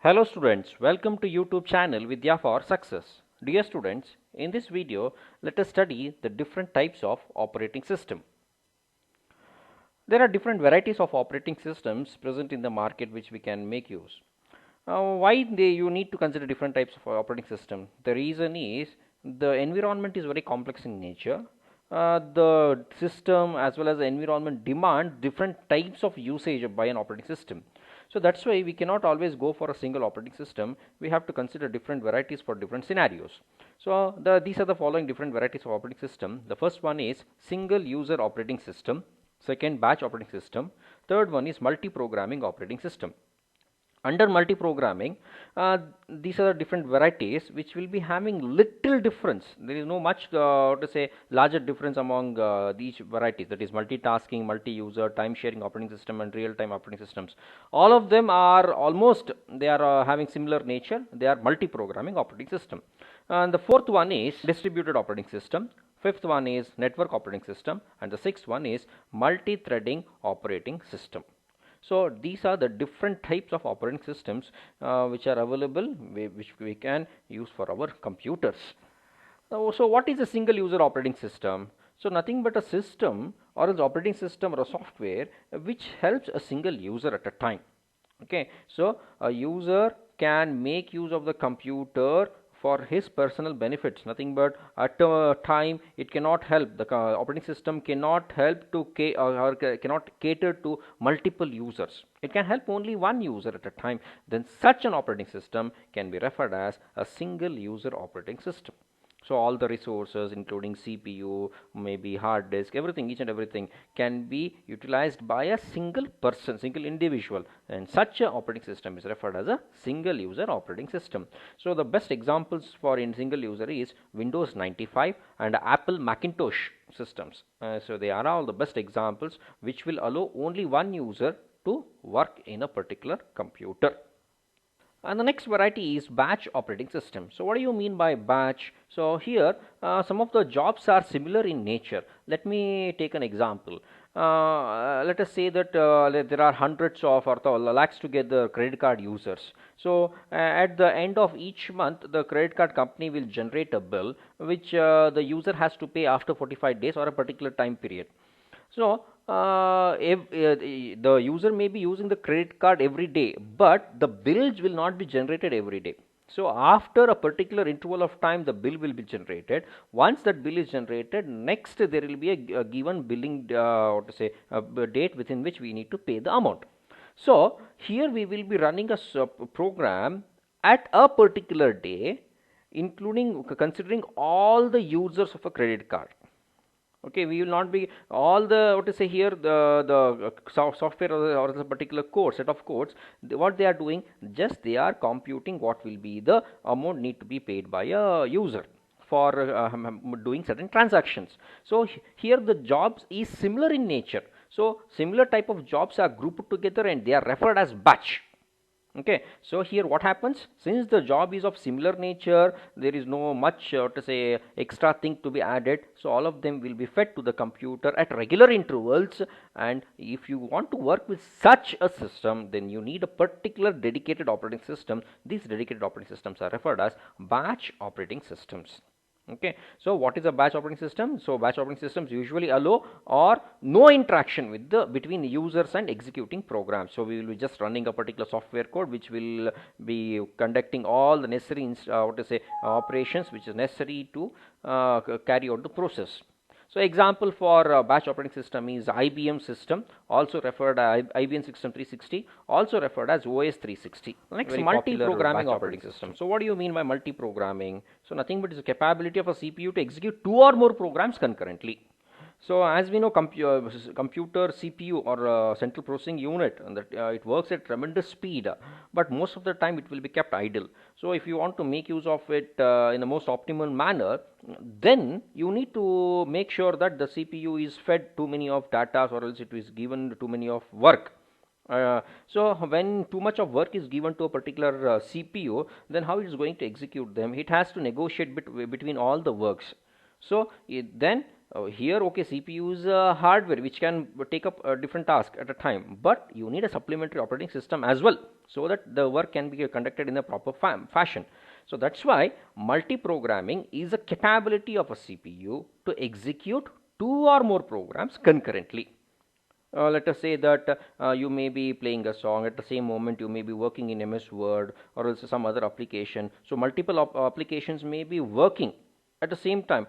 Hello students, welcome to YouTube channel Vidya for Success. Dear students, in this video, let us study the different types of operating system. There are different varieties of operating systems present in the market which we can make use. Why you need to consider different types of operating system? The reason is the environment is very complex in nature. The system as well as the environment demand different types of usage by an operating system. So that's why we cannot always go for a single operating system. We have to consider different varieties for different scenarios. So these are the following different varieties of operating system. The first one is single user operating system. Second, batch operating system. Third one is multi-programming operating system. Under multi-programming, these are different varieties which will be having little difference. There is no much to say larger difference among these varieties, that is multitasking, multi-user, time-sharing operating system and real-time operating systems. All of them are almost, they are having similar nature. They are multi-programming operating system. And the fourth one is distributed operating system. Fifth one is network operating system, and the sixth one is multi-threading operating system. So these are the different types of operating systems which are available, which we can use for our computers. So what is a single user operating system? So nothing but a system or an operating system or a software which helps a single user at a time. Okay, so a user can make use of the computer for his personal benefits, nothing but at a time it cannot help, the operating system cannot help to or cannot cater to multiple users. It can help only one user at a time. Then such an operating system can be referred as a single user operating system. So all the resources including CPU, maybe hard disk, everything, each and everything can be utilized by a single person, single individual, and such a operating system is referred as a single user operating system. So the best examples for in single user is Windows 95 and Apple Macintosh systems. So they are all the best examples which will allow only one user to work in a particular computer. And the next variety is batch operating system. So what do you mean by batch? So here some of the jobs are similar in nature. Let me take an example. Let us say that there are hundreds of or lakhs together credit card users. So at the end of each month, the credit card company will generate a bill which the user has to pay after 45 days or a particular time period. So if the user may be using the credit card every day, but the bills will not be generated every day. So after a particular interval of time, the bill will be generated. Once that bill is generated, next there will be a given billing what to say a date within which we need to pay the amount. So here we will be running a program at a particular day, including considering all the users of a credit card. Okay, we will not be all the what to say here the software or the particular code set of codes, what they are doing, just they are computing what will be the amount need to be paid by a user for doing certain transactions. So here the jobs is similar in nature. So similar type of jobs are grouped together and they are referred as batch. Okay, so here what happens, since the job is of similar nature, there is no much to say extra thing to be added, so all of them will be fed to the computer at regular intervals. And if you want to work with such a system, then you need a particular dedicated operating system. These dedicated operating systems are referred as batch operating systems. Okay, so what is a batch operating system? So batch operating systems usually allow or no interaction with the between the users and executing programs. So we will be just running a particular software code which will be conducting all the necessary what to say operations which is necessary to carry out the process. So example for batch operating system is IBM system, also referred as IBM system 360, also referred as OS 360. Next, multi-programming operating system. So what do you mean by multi-programming? So nothing but is the capability of a CPU to execute two or more programs concurrently. So as we know, computer CPU or central processing unit, and that it works at tremendous speed, but most of the time it will be kept idle. So if you want to make use of it in the most optimal manner, then you need to make sure that the CPU is fed too many of data, or else it is given too many of work. So when too much of work is given to a particular CPU, then how it is going to execute them? It has to negotiate between all the works. So then here, okay, CPU is hardware which can take up a different task at a time, but you need a supplementary operating system as well. so that the work can be conducted in a proper fashion. So that's why multi-programming is a capability of a CPU to execute two or more programs concurrently. Let us say that you may be playing a song at the same moment, you may be working in MS Word or else some other application. So multiple applications may be working at the same time,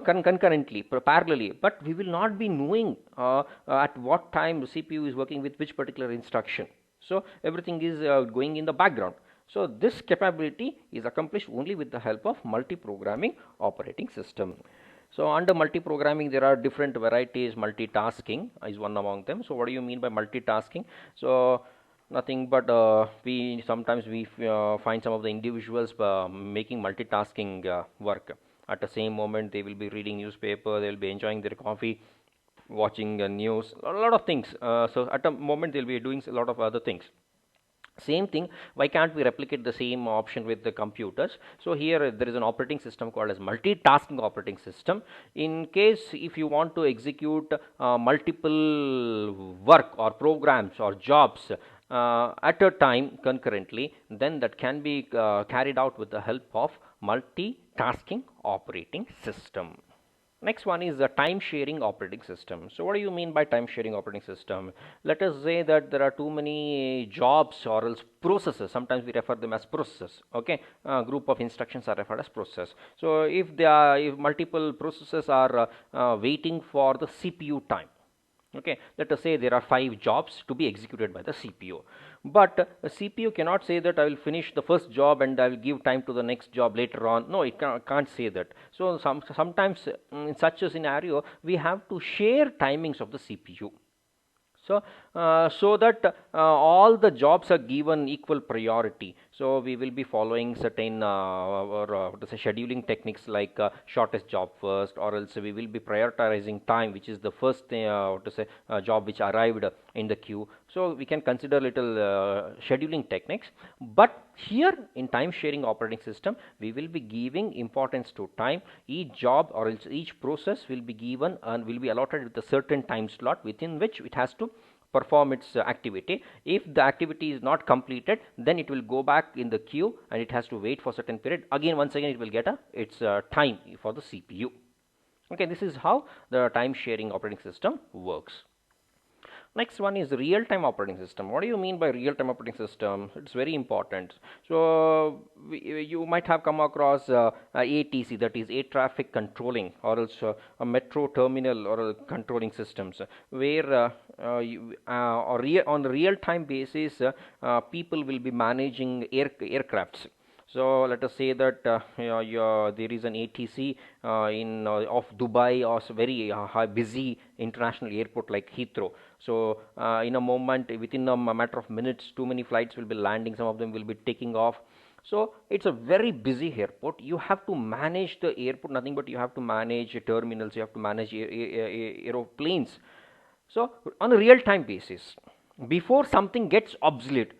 concurrently, parallelly, but we will not be knowing at what time the CPU is working with which particular instruction. So everything is going in the background. So this capability is accomplished only with the help of multi-programming operating system. So under multi-programming, there are different varieties. Multitasking is one among them. So what do you mean by multitasking? So nothing but we sometimes we find some of the individuals making multitasking work. At the same moment, they will be reading newspaper, they will be enjoying their coffee, watching news, a lot of things. So at a moment, they'll be doing a lot of other things. Same thing, why can't we replicate the same option with the computers? So here there is an operating system called as multitasking operating system. In case if you want to execute multiple work or programs or jobs at a time concurrently, then that can be carried out with the help of multitasking operating system. Next one is the time sharing operating system. So what do you mean by time sharing operating system? Let us say that there are too many jobs or else processes. Sometimes we refer them as processes. Okay, group of instructions are referred as process. So if multiple processes are waiting for the CPU time. Okay, let us say there are 5 jobs to be executed by the CPU, but the CPU cannot say that I will finish the first job and I will give time to the next job later on. No, it can't say that. So sometimes in such a scenario we have to share timings of the CPU. So that all the jobs are given equal priority. So we will be following certain scheduling techniques like shortest job first, or else we will be prioritizing time, which is the first thing, job which arrived in the queue. So we can consider little scheduling techniques. But here in time sharing operating system, we will be giving importance to time. Each job or else each process will be given and will be allotted with a certain time slot within which it has to perform its activity. If the activity is not completed, then it will go back in the queue and it has to wait for certain period. Again, once again, it will get its time for the CPU. Okay, this is how the time sharing operating system works. Next one is real-time operating system. What do you mean by real-time operating system? It's very important. So you might have come across ATC, that is air traffic controlling, or else a metro terminal or controlling systems, where on a real-time basis people will be managing aircrafts. So let us say that there is an ATC of Dubai, or very busy international airport like Heathrow. So in a moment, within a matter of minutes, too many flights will be landing. Some of them will be taking off. So it's a very busy airport. You have to manage the airport. Nothing but you have to manage terminals. You have to manage aeroplanes. So on a real-time basis, before something gets obsolete,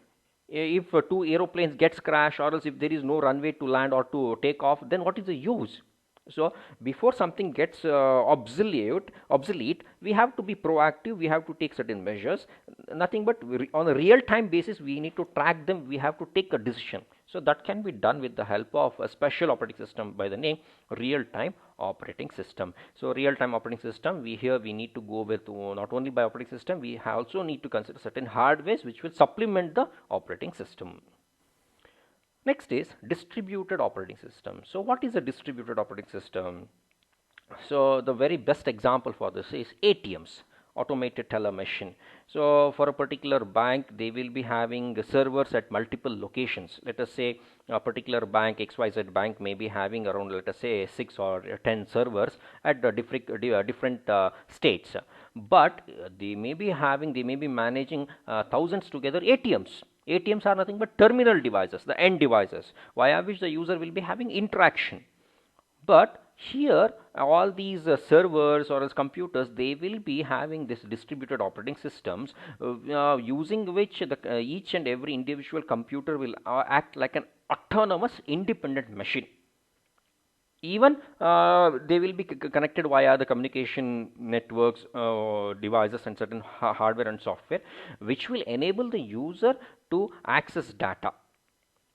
if two aeroplanes gets crashed, or else if there is no runway to land or to take off, then what is the use? So before something gets obsolete, we have to be proactive. We have to take certain measures. Nothing but on a real-time basis, we need to track them. We have to take a decision. So that can be done with the help of a special operating system by the name real-time operating system. So real-time operating system, we need to go with not only by operating system, we also need to consider certain hardwares which will supplement the operating system. Next is distributed operating system. So what is a distributed operating system? So the very best example for this is ATMs, automated teller machine. So for a particular bank, they will be having servers at multiple locations. Let us say a particular bank, XYZ bank, may be having around, let us say, 6 or 10 servers at different states. But they may be managing thousands together ATMs. ATMs are nothing but terminal devices, the end devices, via which the user will be having interaction. But here all these servers or as computers, they will be having this distributed operating systems using which each and every individual computer will act like an autonomous independent machine. Even they will be connected via the communication networks, devices and certain hardware and software, which will enable the user to access data.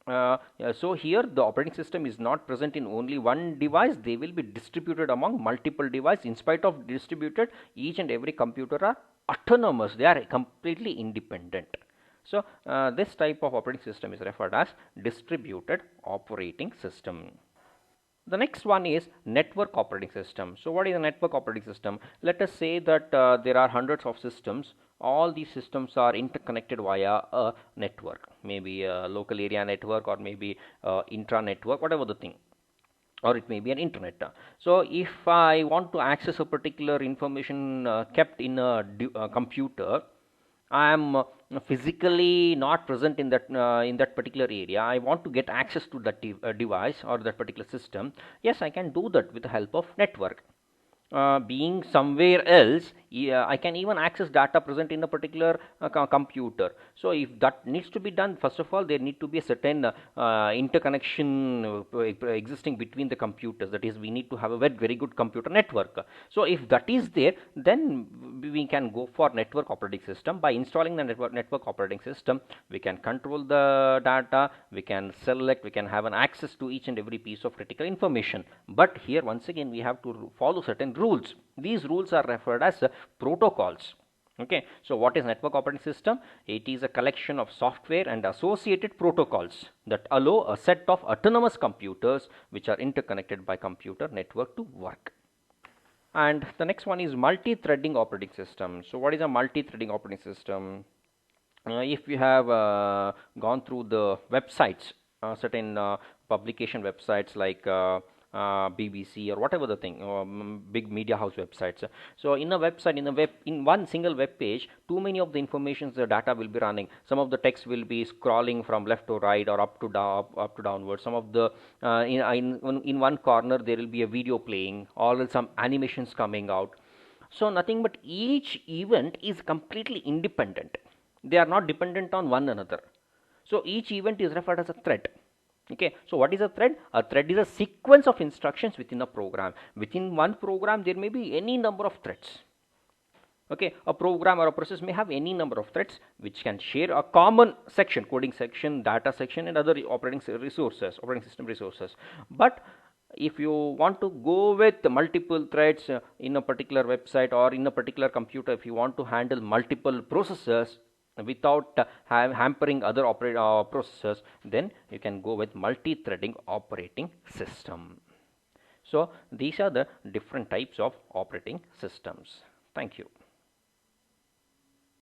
Yeah, so here the operating system is not present in only one device. They will be distributed among multiple devices. In spite of distributed, each and every computer are autonomous. They are completely independent. So this type of operating system is referred as distributed operating system. The next one is network operating system. So what is a network operating system? Let us say that there are hundreds of systems. All these systems are interconnected via a network, maybe a local area network, or maybe intra network, whatever the thing, or it may be an internet. So if I want to access a particular information kept in a computer, I am physically not present in that particular area. I want to get access to that device or that particular system. Yes, I can do that with the help of network. Being somewhere else, yeah, I can even access data present in a particular computer. So if that needs to be done, first of all, there need to be a certain interconnection existing between the computers. That is, we need to have a very good computer network. So if that is there, then we can go for network operating system. By installing the network operating system, we can control the data, we can select, we can have an access to each and every piece of critical information. But here once again we have to follow certain rules. These rules are referred as protocols. Okay, so what is network operating system? It is a collection of software and associated protocols that allow a set of autonomous computers which are interconnected by computer network to work. And the next one is multi-threading operating system. So what is a multi-threading operating system? If you have gone through the websites, certain publication websites like BBC or whatever the thing, big media house websites. So in a website, in one single web page, too many of the informations, the data will be running. Some of the text will be scrolling from left to right or up to downward. Some of the in one corner there will be a video playing, or some animations coming out. So nothing but each event is completely independent. They are not dependent on one another. So each event is referred as a thread. Okay, so what is a thread? A thread is a sequence of instructions within a program. Within one program there may be any number of threads. Okay, a program or a process may have any number of threads which can share a common section, coding section, data section, and other operating system resources. But if you want to go with multiple threads in a particular website or in a particular computer, if you want to handle multiple processes without hampering other processors, then you can go with multi-threading operating system. So these are the different types of operating systems. Thank you.